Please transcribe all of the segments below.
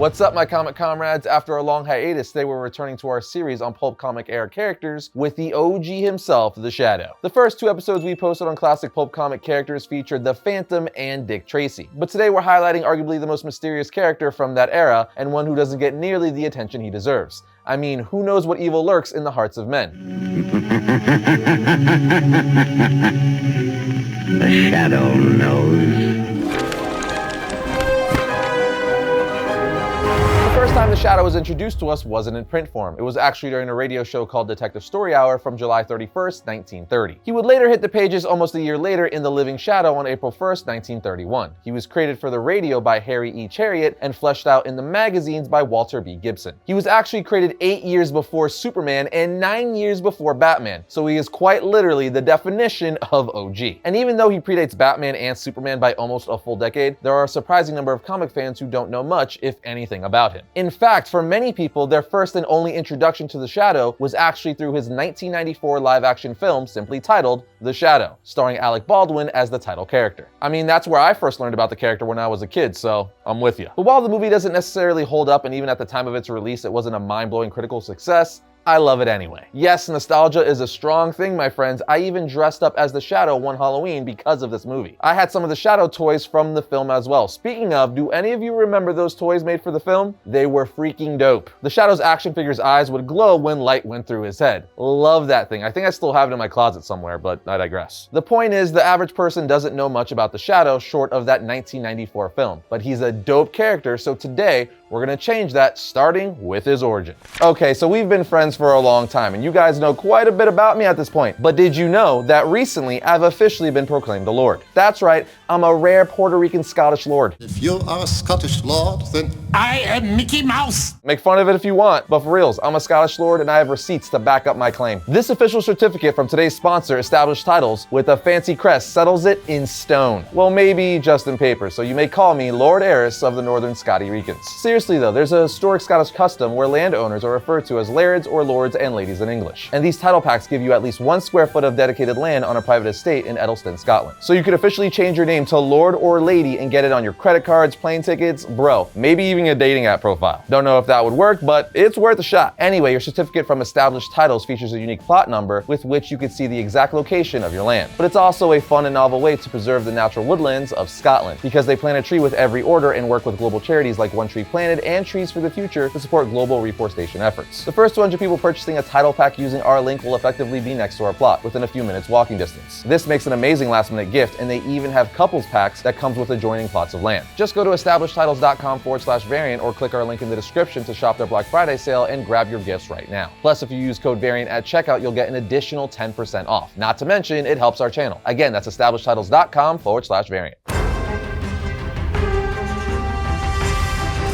What's up, my comic comrades? After a long hiatus, today we're returning to our series on pulp comic era characters with the OG himself, the Shadow. The first two episodes we posted on classic pulp comic characters featured the Phantom and Dick Tracy. But today we're highlighting arguably the most mysterious character from that era, and one who doesn't get nearly the attention he deserves. I mean, who knows what evil lurks in the hearts of men? The Shadow knows. The first time the Shadow was introduced to us wasn't in print form. It was actually during a radio show called Detective Story Hour from July 31st, 1930. He would later hit the pages almost a year later in The Living Shadow on April 1st, 1931. He was created for the radio by Harry E. Chariot and fleshed out in the magazines by Walter B. Gibson. He was actually created 8 years before Superman and 9 years before Batman, so he is quite literally the definition of OG. And even though he predates Batman and Superman by almost a full decade, there are a surprising number of comic fans who don't know much, if anything, about him. In fact, for many people, their first and only introduction to the Shadow was actually through his 1994 live-action film simply titled The Shadow, starring Alec Baldwin as the title character. I mean, that's where I first learned about the character when I was a kid, so I'm with you. But while the movie doesn't necessarily hold up, and even at the time of its release, it wasn't a mind-blowing critical success, I love it anyway. Yes, nostalgia is a strong thing, my friends. I even dressed up as the Shadow one Halloween because of this movie. I had some of the Shadow toys from the film as well. Speaking of, do any of you remember those toys made for the film? They were freaking dope. The Shadow's action figure's eyes would glow when light went through his head. Love that thing. I think I still have it in my closet somewhere, but I digress. The point is, the average person doesn't know much about the Shadow short of that 1994 film, but he's a dope character, so today we're gonna change that, starting with his origin. Okay, so we've been friends for a long time, and you guys know quite a bit about me at this point. But did you know that recently I've officially been proclaimed a lord? That's right, I'm a rare Puerto Rican Scottish lord. If you are a Scottish lord, then I am Mickey Mouse. Make fun of it if you want, but for reals, I'm a Scottish lord and I have receipts to back up my claim. This official certificate from today's sponsor, Established Titles, with a fancy crest, settles it in stone. Well, maybe just in paper, so you may call me Lord Heiress of the Northern Scotty Ricans. Seriously though, there's a historic Scottish custom where landowners are referred to as lairds or lords and ladies in English. And these title packs give you at least 1 square foot of dedicated land on a private estate in Edelston, Scotland. So you could officially change your name to Lord or Lady and get it on your credit cards, plane tickets, bro, maybe even a dating app profile. Don't know if that would work, but it's worth a shot. Anyway, your certificate from Established Titles features a unique plot number with which you can see the exact location of your land. But it's also a fun and novel way to preserve the natural woodlands of Scotland, because they plant a tree with every order and work with global charities like One Tree Planted and Trees for the Future to support global reforestation efforts. The first 200 people purchasing a title pack using our link will effectively be next to our plot, within a few minutes walking distance. This makes an amazing last-minute gift, and they even have couples packs that comes with adjoining plots of land. Just go to establishedtitles.com/variant or click our link in the description to shop their Black Friday sale and grab your gifts right now. Plus, if you use code VARIANT at checkout, you'll get an additional 10% off. Not to mention, it helps our channel. Again, that's establishedtitles.com/variant.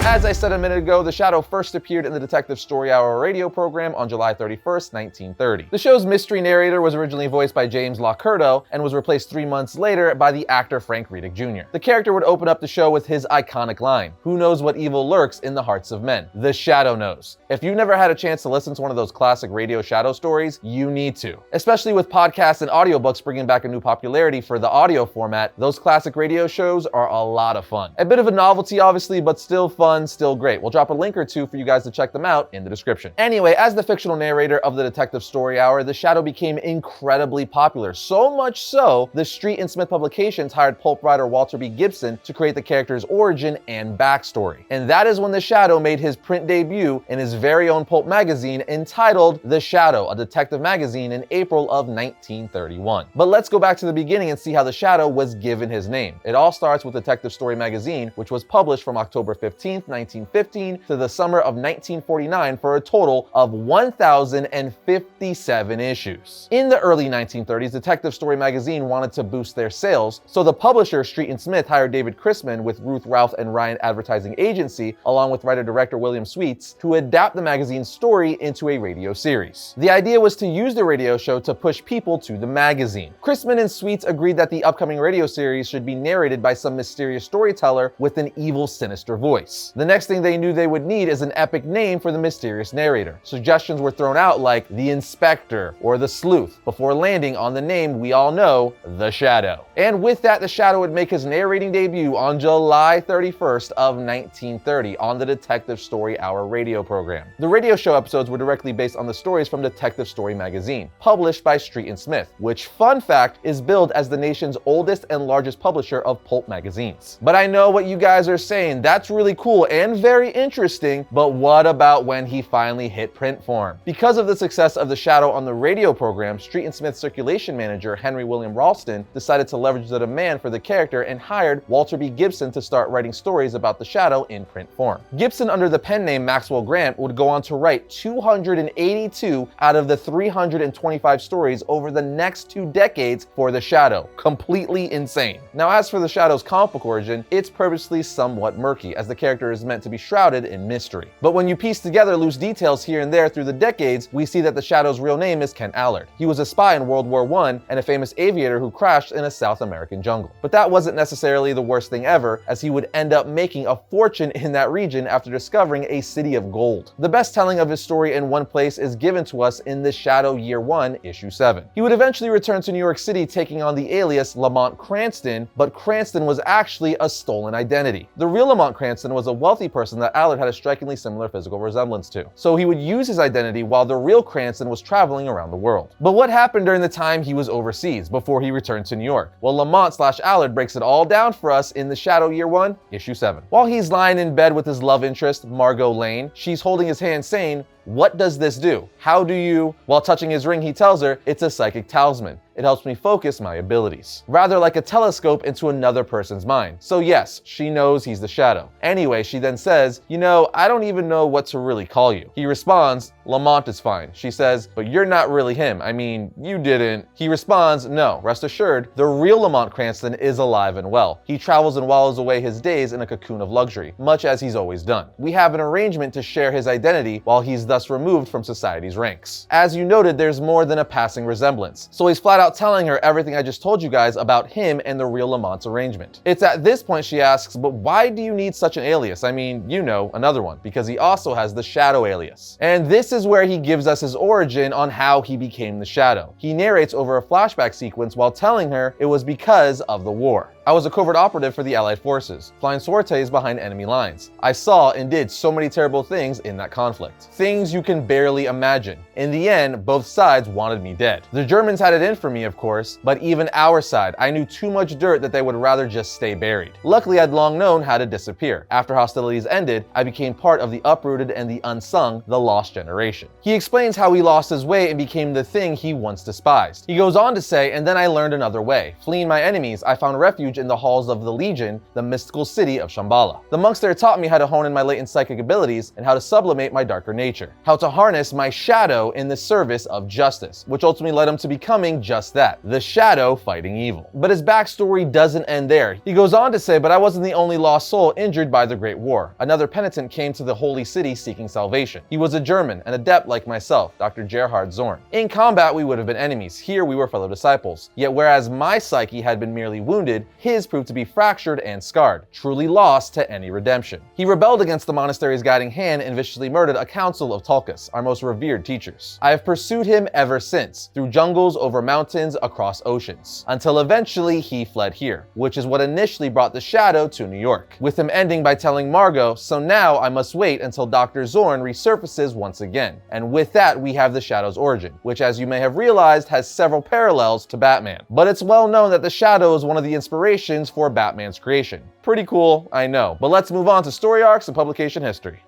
As I said a minute ago, the Shadow first appeared in the Detective Story Hour radio program on July 31st, 1930. The show's mystery narrator was originally voiced by James Locurdo and was replaced 3 months later by the actor Frank Riddick Jr. The character would open up the show with his iconic line, "Who knows what evil lurks in the hearts of men? The Shadow knows." If you've never had a chance to listen to one of those classic radio Shadow stories, you need to. Especially with podcasts and audiobooks bringing back a new popularity for the audio format, those classic radio shows are a lot of fun. A bit of a novelty, obviously, but still fun, still great. We'll drop a link or two for you guys to check them out in the description. Anyway, as the fictional narrator of the Detective Story Hour, the Shadow became incredibly popular. So much so, the Street and Smith publications hired pulp writer Walter B. Gibson to create the character's origin and backstory. And that is when the Shadow made his print debut in his very own pulp magazine entitled The Shadow, a detective magazine, in April of 1931. But let's go back to the beginning and see how the Shadow was given his name. It all starts with Detective Story magazine, which was published from October 15th, 1915 to the summer of 1949 for a total of 1,057 issues. In the early 1930s, Detective Story magazine wanted to boost their sales, so the publisher Street and Smith hired David Chrisman with Ruth, Ralph, and Ryan Advertising Agency, along with writer-director William Sweets, to adapt the magazine's story into a radio series. The idea was to use the radio show to push people to the magazine. Chrisman and Sweets agreed that the upcoming radio series should be narrated by some mysterious storyteller with an evil, sinister voice. stories. The next thing they knew they would need is an epic name for the mysterious narrator. Suggestions were thrown out like the Inspector or the Sleuth, before landing on the name we all know, the Shadow. And with that, the Shadow would make his narrating debut on July 31st of 1930 on the Detective Story Hour radio program. The radio show episodes were directly based on the stories from Detective Story magazine, published by Street and Smith, which, fun fact, is billed as the nation's oldest and largest publisher of pulp magazines. But I know what you guys are saying, that's really cool and very interesting, but what about when he finally hit print form? Because of the success of the Shadow on the radio program, Street and Smith's circulation manager, Henry William Ralston, decided to leverage the demand for the character and hired Walter B. Gibson to start writing stories about the Shadow in print form. Gibson, under the pen name Maxwell Grant, would go on to write 282 out of the 325 stories over the next 2 decades for the Shadow. Completely insane. Now, as for the Shadow's comic book origin, it's purposely somewhat murky, as the character is meant to be shrouded in mystery. But when you piece together loose details here and there through the decades, we see that the Shadow's real name is Kent Allard. He was a spy in World War I and a famous aviator who crashed in a South American jungle. But that wasn't necessarily the worst thing ever, as he would end up making a fortune in that region after discovering a city of gold. The best telling of his story in one place is given to us in The Shadow Year 1, Issue 7. He would eventually return to New York City taking on the alias Lamont Cranston, but Cranston was actually a stolen identity. The real Lamont Cranston was a wealthy person that Allard had a strikingly similar physical resemblance to, so he would use his identity while the real Cranston was traveling around the world. But what happened during the time he was overseas before he returned to New York? Well, Lamont/Allard breaks it all down for us in The Shadow Year 1, Issue 7. While he's lying in bed with his love interest, Margot Lane, she's holding his hand saying, "What does this do? How do you..." While touching his ring, he tells her, "It's a psychic talisman. It helps me focus my abilities." Rather like a telescope into another person's mind. So yes, she knows he's the Shadow. Anyway, she then says, "You know, I don't even know what to really call you." He responds, "Lamont is fine." She says, "But you're not really him. I mean, you didn't." He responds, "No, rest assured, the real Lamont Cranston is alive and well. He travels and wallows away his days in a cocoon of luxury, much as he's always done. We have an arrangement to share his identity while he's thus removed from society's ranks." As you noted, there's more than a passing resemblance. So he's flat out telling her everything I just told you guys about him and the real Lamont's arrangement. It's at this point she asks, "But why do you need such an alias? I mean, you know, another one," because he also has the Shadow alias. And this is where he gives us his origin on how he became the Shadow. He narrates over a flashback sequence while telling her it was because of the war. "I was a covert operative for the Allied forces, flying sorties behind enemy lines. I saw and did so many terrible things in that conflict. Things you can barely imagine. In the end, both sides wanted me dead. The Germans had it in for me, of course, but even our side, I knew too much dirt that they would rather just stay buried. Luckily, I'd long known how to disappear. After hostilities ended, I became part of the uprooted and the unsung, the lost generation." He explains how he lost his way and became the thing he once despised. He goes on to say, "And then I learned another way. Fleeing my enemies, I found refuge in the halls of the Legion, the mystical city of Shambhala. The monks there taught me how to hone in my latent psychic abilities and how to sublimate my darker nature, how to harness my shadow in the service of justice, which ultimately led him to becoming just that, the Shadow fighting evil." But his backstory doesn't end there. He goes on to say, "But I wasn't the only lost soul injured by the Great War. Another penitent came to the Holy City seeking salvation. He was a German, an adept like myself, Dr. Gerhard Zorn. In combat, we would have been enemies. Here, we were fellow disciples. Yet whereas my psyche had been merely wounded, his proved to be fractured and scarred, truly lost to any redemption. He rebelled against the monastery's guiding hand and viciously murdered a council of Tulkas, our most revered teachers. I have pursued him ever since, through jungles, over mountains, across oceans, until eventually he fled here, which is what initially brought the Shadow to New York, with him ending by telling Margot, 'So now I must wait until Dr. Zorn resurfaces once again.' And with that, we have the Shadow's origin, which, as you may have realized, has several parallels to Batman. But it's well known that the Shadow is one of the inspirations for Batman's creation. Pretty cool, I know. But let's move on to story arcs and publication history.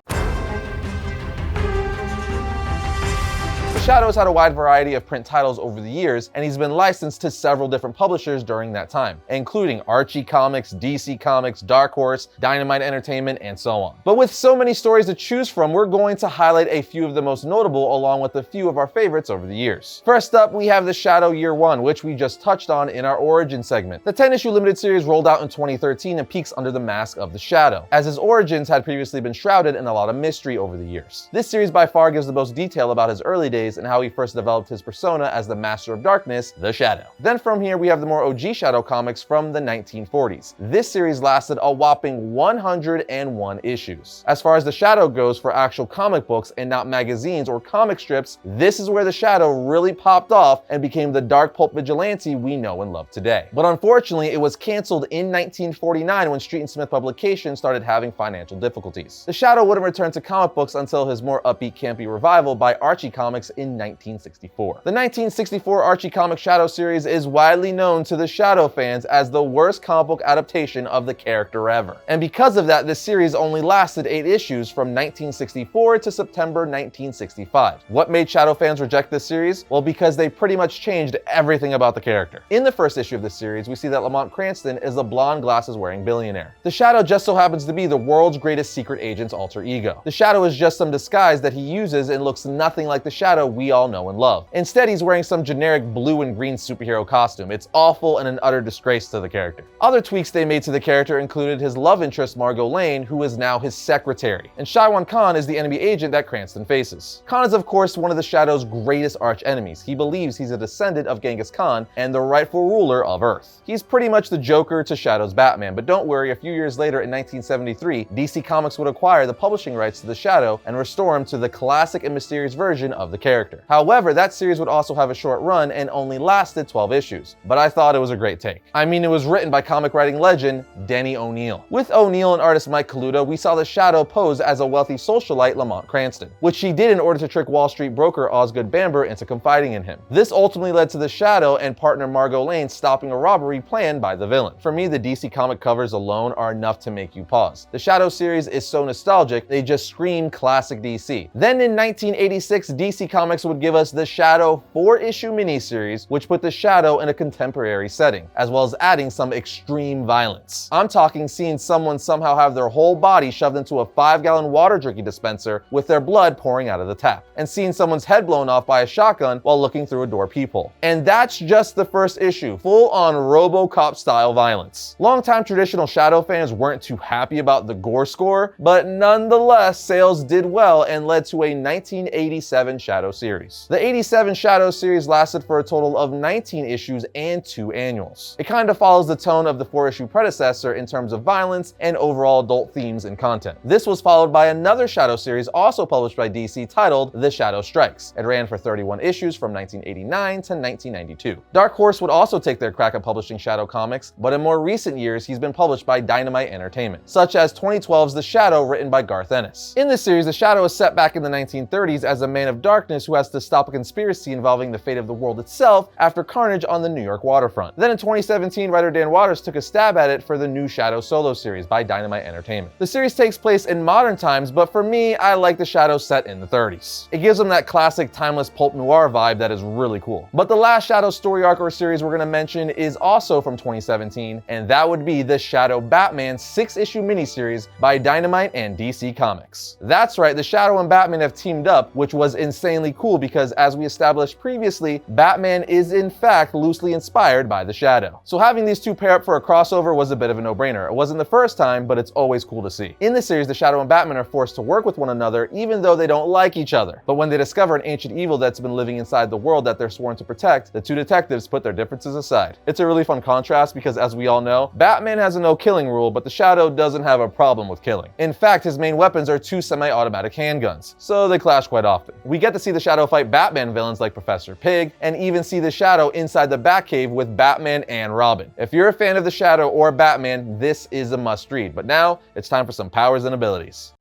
Shadow has had a wide variety of print titles over the years, and he's been licensed to several different publishers during that time, including Archie Comics, DC Comics, Dark Horse, Dynamite Entertainment, and so on. But with so many stories to choose from, we're going to highlight a few of the most notable along with a few of our favorites over the years. First up, we have The Shadow Year 1, which we just touched on in our Origin segment. The 10-issue limited series rolled out in 2013 and peeks under the mask of the Shadow, as his origins had previously been shrouded in a lot of mystery over the years. This series by far gives the most detail about his early days series and how he first developed his persona as the Master of Darkness, the Shadow. Then from here we have the more OG Shadow comics from the 1940s. This series lasted a whopping 101 issues. As far as the Shadow goes for actual comic books and not magazines or comic strips, this is where the Shadow really popped off and became the dark pulp vigilante we know and love today. But unfortunately, it was canceled in 1949 when Street and Smith Publications started having financial difficulties. The Shadow wouldn't return to comic books until his more upbeat, campy revival by Archie Comics in 1964. The 1964 Archie Comics Shadow series is widely known to the Shadow fans as the worst comic book adaptation of the character ever. And because of that, this series only lasted 8 issues from 1964 to September 1965. What made Shadow fans reject this series? Well, because they pretty much changed everything about the character. In the first issue of this series, we see that Lamont Cranston is a blonde glasses-wearing billionaire. The Shadow just so happens to be the world's greatest secret agent's alter ego. The Shadow is just some disguise that he uses and looks nothing like the Shadow we all know and love. Instead, he's wearing some generic blue and green superhero costume. It's awful and an utter disgrace to the character. Other tweaks they made to the character included his love interest Margot Lane, who is now his secretary, and Shaiwan Khan is the enemy agent that Cranston faces. Khan is of course one of the Shadow's greatest arch enemies. He believes he's a descendant of Genghis Khan and the rightful ruler of Earth. He's pretty much the Joker to Shadow's Batman, but don't worry, a few years later in 1973, DC Comics would acquire the publishing rights to the Shadow and restore him to the classic and mysterious version of the character. However, that series would also have a short run and only lasted 12 issues, but I thought it was a great take. I mean, it was written by comic writing legend Denny O'Neil. With O'Neil and artist Mike Kaluta, we saw the Shadow pose as a wealthy socialite Lamont Cranston, which he did in order to trick Wall Street broker Osgood Bamber into confiding in him. This ultimately led to the Shadow and partner Margot Lane stopping a robbery planned by the villain. For me, the DC comic covers alone are enough to make you pause. The Shadow series is so nostalgic, they just scream classic DC. Then in 1986, DC Comics would give us the Shadow 4-issue miniseries, which put the Shadow in a contemporary setting, as well as adding some extreme violence. I'm talking seeing someone somehow have their whole body shoved into a 5-gallon water drinking dispenser with their blood pouring out of the tap, and seeing someone's head blown off by a shotgun while looking through a door peephole. And that's just the first issue, full-on RoboCop style violence. Longtime traditional Shadow fans weren't too happy about the gore score, but nonetheless, sales did well and led to a 1987 Shadow series. The 87 Shadow series lasted for a total of 19 issues and 2 annuals. It kind of follows the tone of the 4-issue predecessor in terms of violence and overall adult themes and content. This was followed by another Shadow series also published by DC titled The Shadow Strikes. It ran for 31 issues from 1989 to 1992. Dark Horse would also take their crack at publishing Shadow comics, but in more recent years he's been published by Dynamite Entertainment, such as 2012's The Shadow written by Garth Ennis. In this series, the Shadow is set back in the 1930s as a man of darkness who has to stop a conspiracy involving the fate of the world itself after carnage on the New York waterfront. Then in 2017, writer Dan Waters took a stab at it for the new Shadow solo series by Dynamite Entertainment. The series takes place in modern times, but for me, I like the Shadow set in the 30s. It gives them that classic timeless pulp noir vibe that is really cool. But the last Shadow story arc or series we're going to mention is also from 2017, and that would be the Shadow Batman 6-issue miniseries by Dynamite and DC Comics. That's right, the Shadow and Batman have teamed up, which was insanely cool because, as we established previously, Batman is in fact loosely inspired by the Shadow. So having these two pair up for a crossover was a bit of a no-brainer. It wasn't the first time, but it's always cool to see. In this series, the Shadow and Batman are forced to work with one another even though they don't like each other. But when they discover an ancient evil that's been living inside the world that they're sworn to protect, the two detectives put their differences aside. It's a really fun contrast because, as we all know, Batman has a no-killing rule, but the Shadow doesn't have a problem with killing. In fact, his main weapons are 2 semi-automatic handguns, so they clash quite often. We get to see the Shadow fight Batman villains like Professor Pig, and even see the Shadow inside the Batcave with Batman and Robin. If you're a fan of the Shadow or Batman, this is a must-read. But now, it's time for some powers and abilities.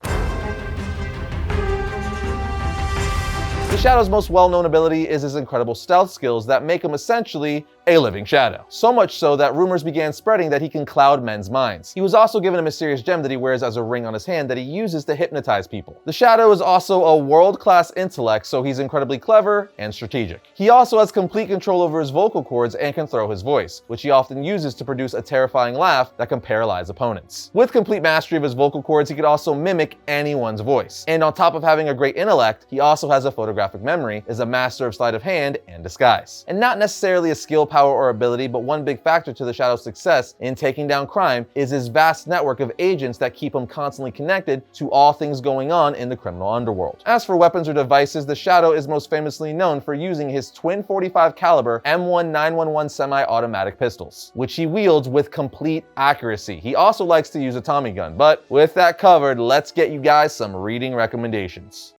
The Shadow's most well-known ability is his incredible stealth skills that make him essentially a living shadow. So much so that rumors began spreading that he can cloud men's minds. He was also given a mysterious gem that he wears as a ring on his hand that he uses to hypnotize people. The Shadow is also a world-class intellect, so he's incredibly clever and strategic. He also has complete control over his vocal cords and can throw his voice, which he often uses to produce a terrifying laugh that can paralyze opponents. With complete mastery of his vocal cords, he could also mimic anyone's voice. And on top of having a great intellect, he also has a photographic memory, is a master of sleight of hand and disguise. And not necessarily a skill willpower or ability, but one big factor to the Shadow's success in taking down crime is his vast network of agents that keep him constantly connected to all things going on in the criminal underworld. As for weapons or devices, the Shadow is most famously known for using his twin .45 caliber M1 911 semi-automatic pistols, which he wields with complete accuracy. He also likes to use a Tommy gun, but with that covered, let's get you guys some reading recommendations.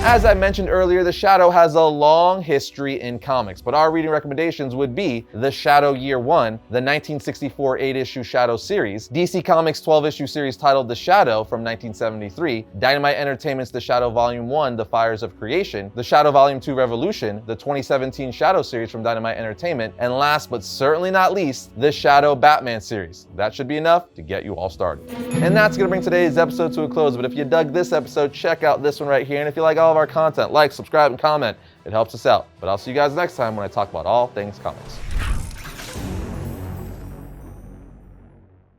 As I mentioned earlier, the Shadow has a long history in comics, but our reading recommendations would be The Shadow Year One, the 1964 8-issue Shadow series, DC Comics 12-issue series titled The Shadow from 1973, Dynamite Entertainment's The Shadow Volume 1, The Fires of Creation, The Shadow Volume 2 Revolution, the 2017 Shadow series from Dynamite Entertainment, and last but certainly not least, The Shadow Batman series. That should be enough to get you all started. And that's gonna bring today's episode to a close, but if you dug this episode, check out this one right here, and if you like all of our content, like, subscribe, and comment. It helps us out. But I'll see you guys next time when I talk about all things comics.